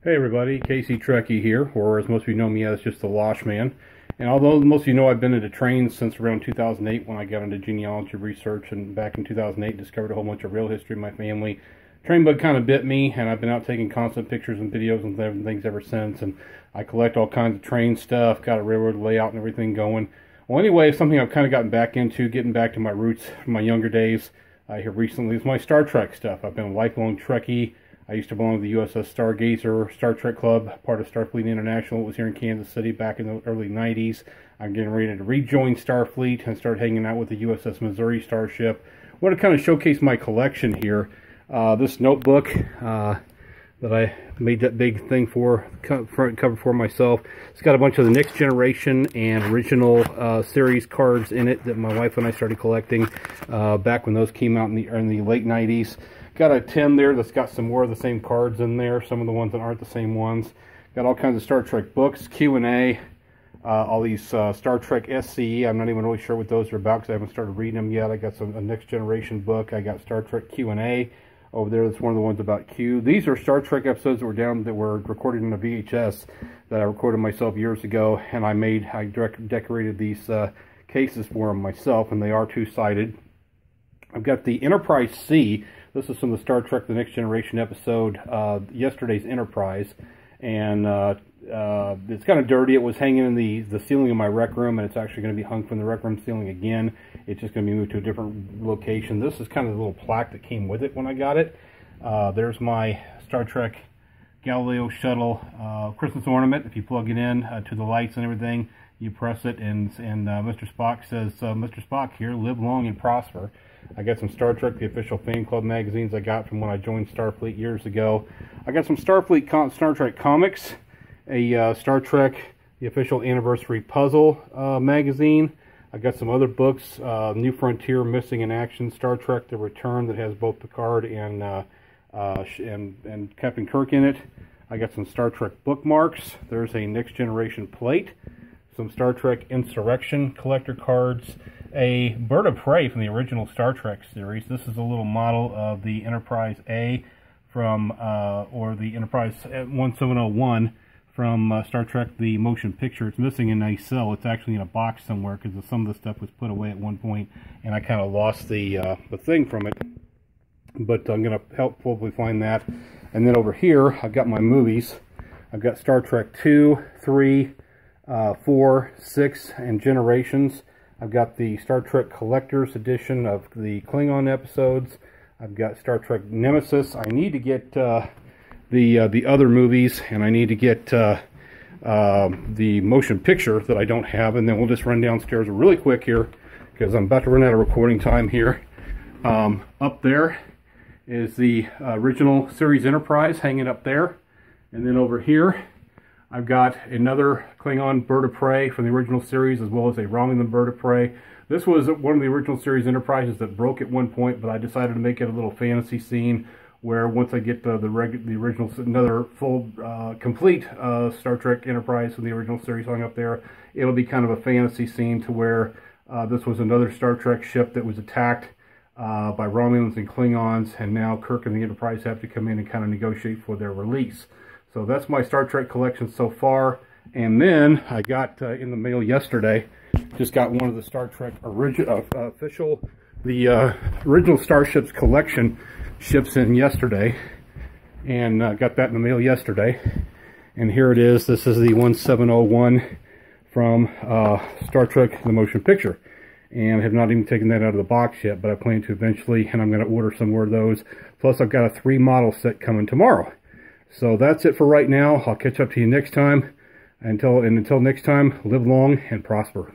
Hey everybody, KCTrekkie here, or as most of you know me as, just the Losh man. And although most of you know I've been into trains since around 2008 when I got into genealogy research, and back in 2008 discovered a whole bunch of real history of my family. Train bug kind of bit me, and I've been out taking constant pictures and videos and things ever since. And I collect all kinds of train stuff, got a railroad layout and everything going. Well, anyway, something I've kind of gotten back into, getting back to my roots from my younger days here recently, is my Star Trek stuff. I've been a lifelong Trekkie. I used to belong to the USS Stargazer Star Trek Club, part of Starfleet International. It was here in Kansas City back in the early 90s. I'm getting ready to rejoin Starfleet and start hanging out with the USS Missouri starship. I want to kind of showcase my collection here. This notebook that I made that big thing for, front cover for myself. It's got a bunch of the next generation and original series cards in it that my wife and I started collecting back when those came out in the late 90s. Got a tin there that's got some more of the same cards in there, some of the ones that aren't the same ones. Got all kinds of Star Trek books, Q&A, all these Star Trek SCE. I'm not even really sure what those are about because I haven't started reading them yet. I got a Next Generation book. I got Star Trek Q&A over there. That's one of the ones about Q. These are Star Trek episodes that were recorded in a VHS that I recorded myself years ago, and I decorated these cases for them myself, and they are two-sided. I've got the Enterprise C. This is from the Star Trek The Next Generation episode, yesterday's Enterprise, and it's kind of dirty. It was hanging in the ceiling of my rec room, and it's actually going to be hung from the rec room ceiling again. It's just going to be moved to a different location. This is kind of the little plaque that came with it when I got it. There's my Star Trek Galileo shuttle Christmas ornament. If you plug it in to the lights and everything, you press it, and Mr. Spock says, Mr. Spock here, live long and prosper. I got some Star Trek, the official fan club magazines I got from when I joined Starfleet years ago. I got some Star Trek comics, a Star Trek, the official anniversary puzzle magazine. I got some other books, New Frontier, Missing in Action, Star Trek, The Return, that has both Picard and Captain Kirk in it. I got some Star Trek bookmarks. There's a Next Generation plate, some Star Trek Insurrection collector cards, a bird of prey from the original Star Trek series. This is a little model of the Enterprise A from, or the Enterprise 1701 from Star Trek the Motion Picture. It's missing a nice cell. It's actually in a box somewhere because some of the stuff was put away at one point, and I kind of lost the thing from it. But I'm going to help hopefully find that. And then over here, I've got my movies. I've got Star Trek 2, 3, 4, 6, and Generations. I've got the Star Trek Collector's Edition of the Klingon episodes. I've got Star Trek Nemesis. I need to get the other movies, and I need to get the motion picture that I don't have, and then we'll just run downstairs really quick here because I'm about to run out of recording time here. Up there is the original series Enterprise hanging up there, and then over here I've got another Klingon bird of prey from the original series, as well as a Romulan bird of prey. This was one of the original series Enterprises that broke at one point, but I decided to make it a little fantasy scene where once I get the original, another full, complete Star Trek Enterprise from the original series hung up there, it'll be kind of a fantasy scene to where this was another Star Trek ship that was attacked by Romulans and Klingons, and now Kirk and the Enterprise have to come in and kind of negotiate for their release. So that's my Star Trek collection so far. And then I got in the mail yesterday, just got one of the Star Trek official, the original Starships collection ships in yesterday, and got that in the mail yesterday. And here it is. This is the 1701 from Star Trek The Motion Picture. And I have not even taken that out of the box yet, but I plan to eventually, and I'm going to order some more of those. Plus I've got a 3-model set coming tomorrow. So that's it for right now. I'll catch up to you next time. Until next time, live long and prosper.